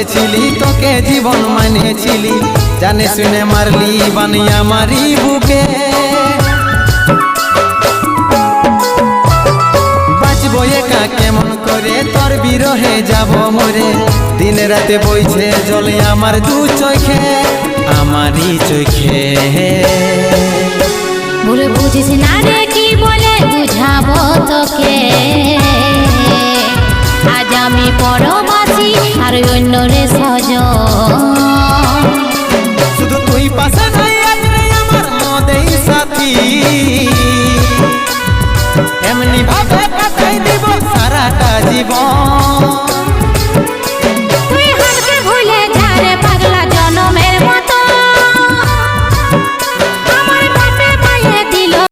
বসেছিলি তোকে জীবন মানেছিলি, জানে শুনে মারলি বানিয়া মারি বুকে। বাঁচবো একা কেমন করে তোর বিরহে যাব মরে, দিন রাতে বইছে জলে আমার দু চোখে, আমারই চোখে। ভুল বুঝিস না রে কি বলে বুঝাবো তোকে, আজ আমি পরবাসী আর অন্য রে সজন। শুধু তুই পাশে নাই আজ রে আমার মদেই সাথী।